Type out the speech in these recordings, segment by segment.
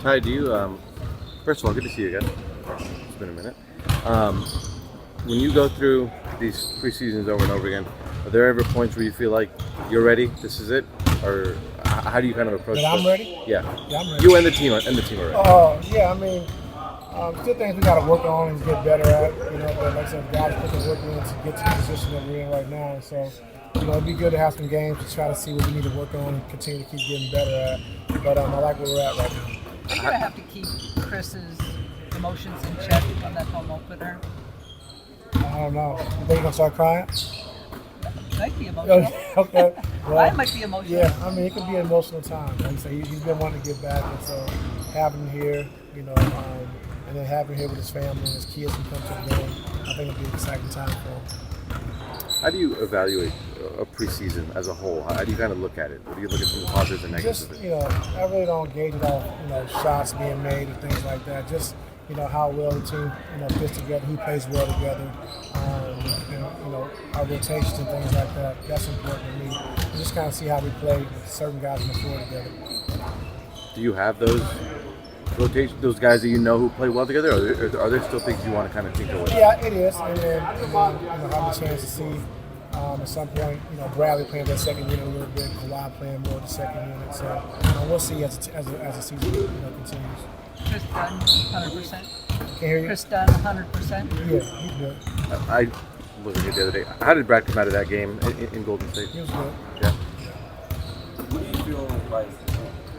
Hi, do you, first of all, good to see you again. It's been a minute. Um, when you go through these preseasons over and over again, are there ever points where you feel like you're ready, this is it? Or how do you kind of approach That I'm this? ready? Yeah. Yeah, I'm ready. You and the team are ready. Yeah, I mean, still things we got to work on and get better at. But like I said, guys put the work in to get to the position that we're in right now. And so, it'd be good to have some games to try to see what we need to work on and continue to keep getting better at. But I like where we're at right now. Are you going to have to keep Chris's emotions in check on that home opener? I don't know. You think you're going to start crying? Might be emotional. Okay. Well, I might be emotional. Yeah, I mean, it could be an emotional time. Like I say, he's been wanting to get back, and so having him here, and then having him here with his family and his kids who come to the game, I think it'll be an exciting time for him. How do you evaluate a preseason as a whole? How do you kind of look at it? What do you look at from the positives and negatives Just, of it? I really don't gauge it off, shots being made or things like that. Just, how well the team, fits together, who plays well together, our rotations and things like that. That's important to me. And just kind of see how we play with certain guys on the floor together. Do you have those rotations, those guys that you know who play well together, or are there still things you want to kind of tinker with? Yeah, it is. And then have a chance to see at some point, Bradley playing that second unit a little bit, Kawhi playing more of the second unit. So we'll see as the season continues. Chris Dunn, 100%. Can't hear you? Chris Dunn, 100%. Yeah, he's good. I was here the other day. How did Brad come out of that game in Golden State? He was good. Yeah. What do you feel like?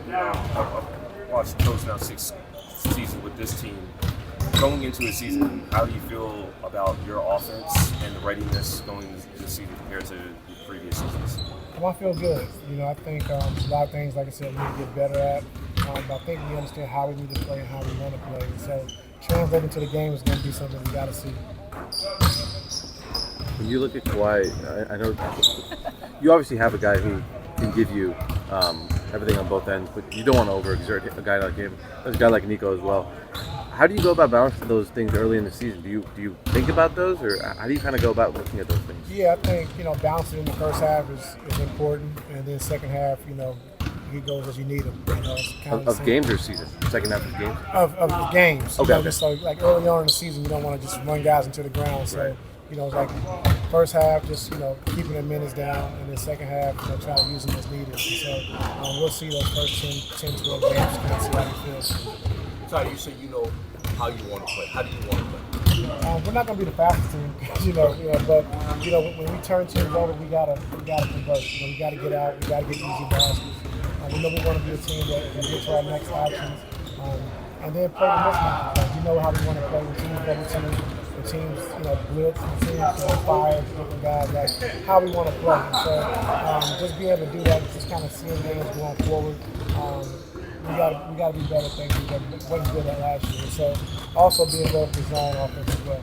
I've watched Coach now 6 seasons with this team. Going into a season, how do you feel about your offense and the readiness going into the season compared to the previous seasons? I feel good. I think a lot of things, like I said, we need to get better at. But I think we understand how we need to play and how we want to play. And so translating to the game is going to be something we got to see. When you look at Kawhi, I know you obviously have a guy who can give you everything on both ends, but you don't want to overexert a guy like him. There's a guy like Nico as well. How do you go about balancing those things early in the season? Do you think about those, or how do you kind of go about looking at those things? Yeah, I think balancing in the first half is important, and then second half, he goes as you need him. It's kind Of games or season? Second half of games? Of the games. Okay. Just so like early on in the season, you don't want to just run guys into the ground. So, Right. It's like first half, just keeping the minutes down, and then second half, try to use them as needed. And so we'll see those first 10, 12 games, kind of see how he feels. Ty, you said you know how you want to play. How do you want to play? We're not going to be the fastest team, but when we turn teams over, we gotta convert. We got to get out. We got to get easy baskets. We know we want to be a team that can get to our next actions, and then play the mismatch. You know how we want to play with teams, the teams, blitz, the teams, fire, different guys, like how we want to play. And so just being able to do that, just kind of seeing games going forward. We got to be better at things we wasn't good at last year. So also being better for zone offense as well.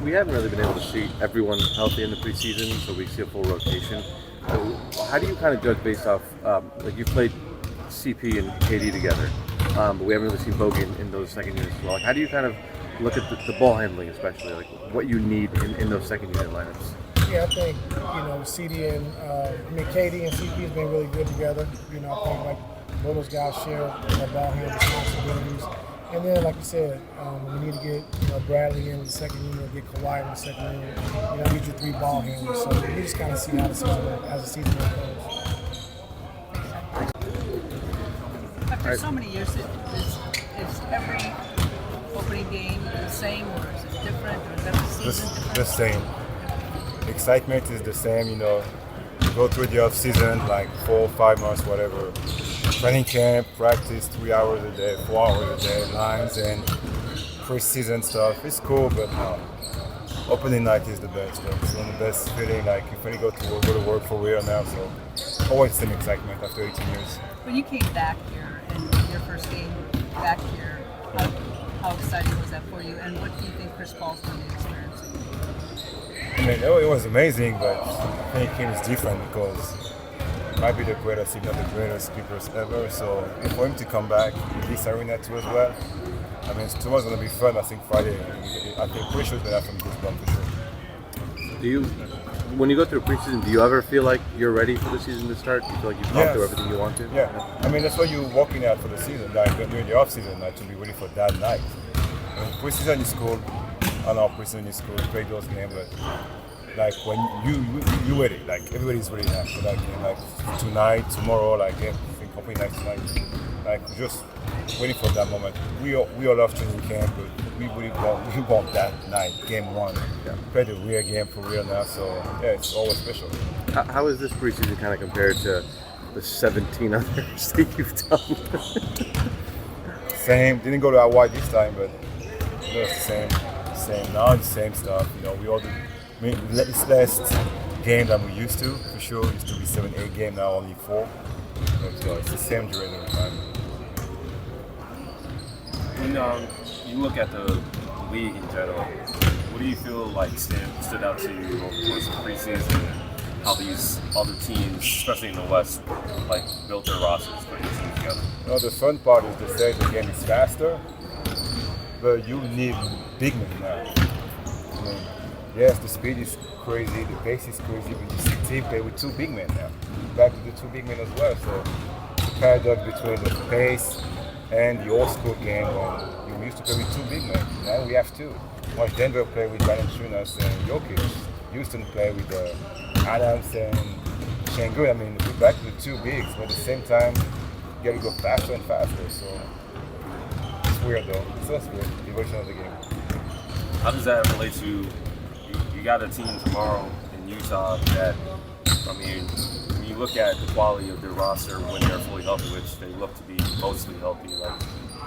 We haven't really been able to see everyone healthy in the preseason, so we see a full rotation. How do you kind of judge based off, like you played CP and KD together, but we haven't really seen Bogey in those second units as well. Like, how do you kind of look at the ball handling, especially, like what you need in those second unit lineups? Yeah, I think, CD and, KD and CP has been really good together. I think like both those guys share ball handling responsibilities. And then, like you said, we need to get Bradley in with the second unit, get Kawhi in the second unit. You need your 3 ball handlers. So we just kind of see how the season goes. After so many years, is every opening game the same, or is it different, or is every season different? The same. Excitement is the same, you go through the off season, like 4 or 5 months, whatever. Training camp, practice 3 hours a day, 4 hours a day, lines and pre-season stuff. It's cool, but opening night is the best. It's one of the best feeling. Like you finally go to work for real now, so always some excitement after 18 years. When you came back here and your first game back here, how exciting was that for you? And what do you think Chris Paul's going to be experiencing? I mean, it was amazing, but I think it's different because he might be the greatest, if not the greatest speakers ever. So for him to come back in this arena too as well, I mean, tomorrow's going to be fun. I think Friday, I think pretty sure he's going to have some goosebumps for sure. Do you when you go through preseason, do you ever feel like you're ready for the season to start? Do you feel like you've gone through everything you want to? Yeah. I mean, that's what you're working at for the season, like during the off season, like to be ready for that night. I mean, preseason is cool. I know preseason is cool. Play those games, but like when you ready, like everybody's ready now for that game. Like tonight, tomorrow, like complete night tonight. Like just waiting for that moment. We all love training camp, but we want that night, game one. Yeah. Play the real game for real now, so yeah, it's always special. How is this preseason kind of compared to the 17 others that you've done? Same. Didn't go to Hawaii this time, but it's the same. Now it's the same stuff. You know, we all do. I mean, it's less game than we used to, for sure. It used to be 7-8 game, now only 4. But it's the same during the time. When you look at the league in general, what do you feel like stood out to you over the course of the preseason, and how these other teams, especially in the West, like built their rosters, put their teams together? You know, the fun part is to say the game is faster, but you need big men now. I mean, yes, the speed is crazy, the pace is crazy, but you see team play with 2 big men now. Back to the 2 big men as well, so it's a paradox between the pace and the old school game when you used to play with 2 big men. Now we have 2. Watch Denver play with Valanciunas and Jokic. Houston play with Adams and Şengün. I mean, we're back to the 2 bigs, but at the same time, you gotta go faster and faster, so it's weird though. So it's weird, the evolution of the game. How does that relate to you got a team tomorrow in Utah that, I mean, when you look at the quality of their roster when they're fully healthy, which they look to be mostly healthy, like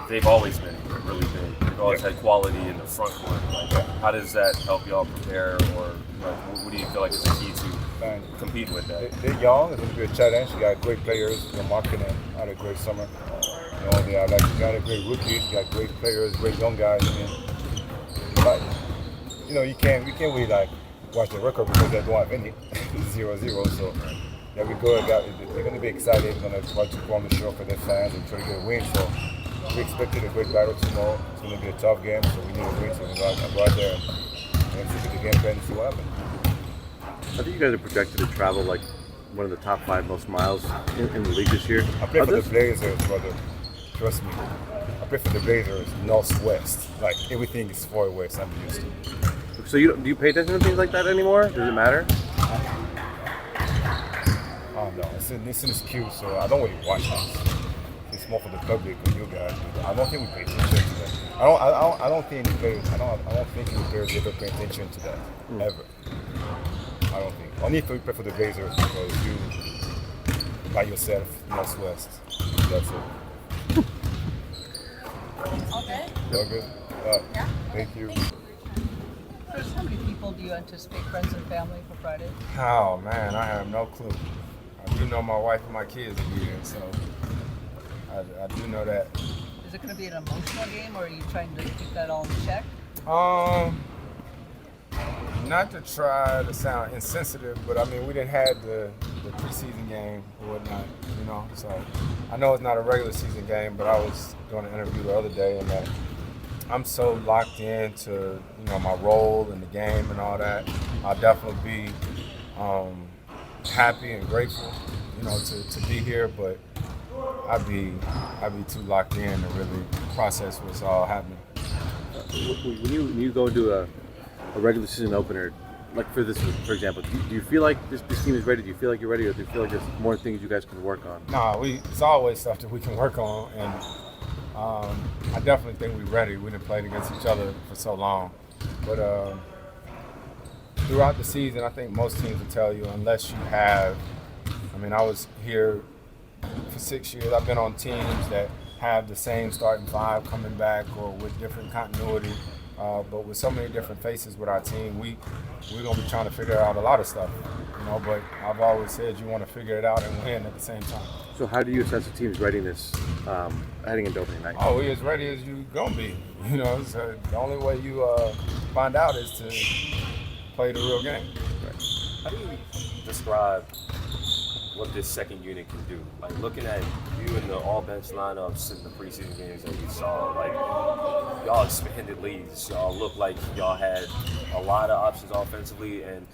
they've always been really big. They've always had quality in the front court. Like, how does that help y'all prepare, or like, what do you feel like is the key to compete with that? They're young. It's going to be a challenge. You got great players. You know, Markkinen had a great summer. You know, they are like, you got a great rookies. You got great players, great young guys. I mean, but you know, we can't really like watch the record because they don't have any 0-0. So yeah, they're going to be excited. They're going to try to run the show for their fans and try to get a win. So we expected a great battle tomorrow. It's going to be a tough game, so we need a win. So we go out there and execute the game plan and see what happens. I think you guys are projected to travel like one of the top 5 most miles in the league this year. I play for the Blazers, brother. Trust me. I play for the Blazers, northwest. Like everything is far west. I'm used to. So do you pay attention to things like that anymore? Does it matter? Oh no, it's an excuse. So I don't really watch this. It's more for the public or you guys. I don't think we pay attention to that. I don't think any players. I don't think any players ever pay attention to that ever. I don't think. Only if you play for the Blazers because you by yourself, northwest. That's it. Okay. All good. Yeah. Thank you. Chris, how many people do you anticipate, friends and family, for Friday? Oh man, I have no clue. I do know my wife and my kids will be there, so I do know that. Is it going to be an emotional game, or are you trying to keep that all in check? Not to try to sound insensitive, but I mean we didn't have the preseason game or whatnot, you know. So I know it's not a regular season game, but I was doing an interview the other day, and that I'm so locked into my role in the game and all that. I'll definitely be happy and grateful, to be here, but I'd be too locked in to really process what's all happening. When you go into a regular season opener, like for example, do you feel like this team is ready? Do you feel like you're ready, or do you feel like there's more things you guys can work on? No, it's always stuff that we can work on, and I definitely think we're ready. We didn't play against each other for so long, but throughout the season, I think most teams will tell you, unless you have, I was here for 6 years. I've been on teams that have the same starting 5 coming back or with different continuity. But with so many different faces with our team, we're going to be trying to figure out a lot of stuff, but I've always said you want to figure it out and win at the same time. So how do you assess the team's readiness heading into opening night? Oh, we're as ready as you're going to be. So the only way you find out is to play the real game. Right. How do you describe what this second unit can do? Like, looking at you in the all-bench lineups in the preseason games that you saw, like, y'all expanded leads. Y'all looked like y'all had a lot of options offensively, and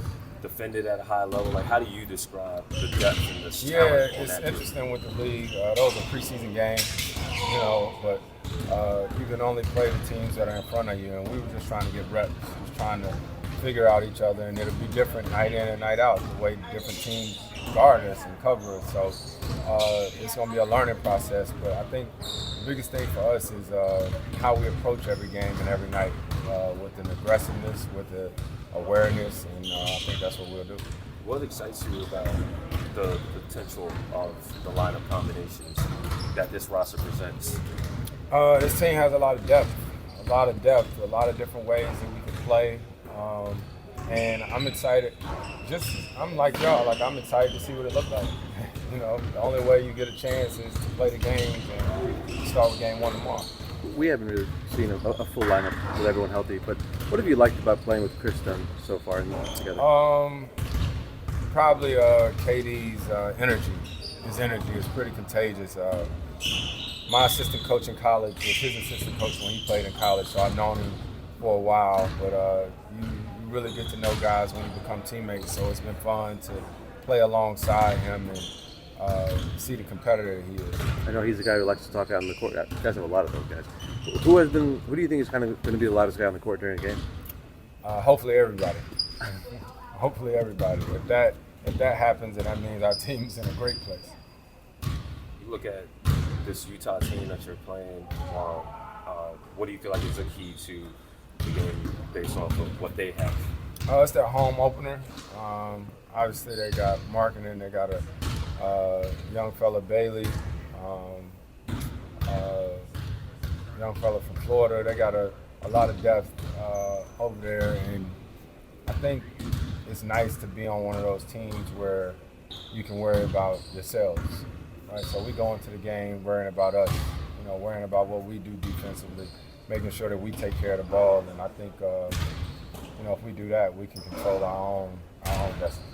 defended at a high level? Like, how do you describe the depth and the Yeah, talent on it's that team? interesting with the league. Those are preseason games, but you can only play the teams that are in front of you, and we were just trying to get reps, just trying to figure out each other, and it'll be different night in and night out, the way different teams guard us and cover us. So it's going to be a learning process, but I think the biggest thing for us is how we approach every game and every night with an aggressiveness, with the awareness, and I think that's what we'll do. What excites you about the potential of the lineup combinations that this roster presents? This team has a lot of depth, a lot of different ways that we can play. And I'm excited. I'm like y'all. Like, I'm excited to see what it looks like. The only way you get a chance is to play the games, and start with game 1 tomorrow. We haven't really seen a full lineup with everyone healthy, but what have you liked about playing with Chris Dunn so far together? Probably KD's energy. His energy is pretty contagious. My assistant coach in college was his assistant coach when he played in college, so I've known him for a while. But you really get to know guys when you become teammates, so it's been fun to play alongside him and see the competitor he is. I know he's the guy who likes to talk out on the court. You guys have a lot of those guys. Who do you think is kind of going to be the loudest guy on the court during a game? Hopefully everybody. Hopefully everybody. If that happens, then that means our team's in a great place. You look at this Utah team that you're playing tomorrow. What do you feel like is the key to the game based off of what they have? It's their home opener. Obviously, they got marketing. They got a young fella, Bailey, young fella from Florida. They got a lot of depth over there, and I think it's nice to be on one of those teams where you can worry about yourselves. Right? So we go into the game worrying about us, worrying about what we do defensively, making sure that we take care of the ball, and I think if we do that, we can control our own destiny.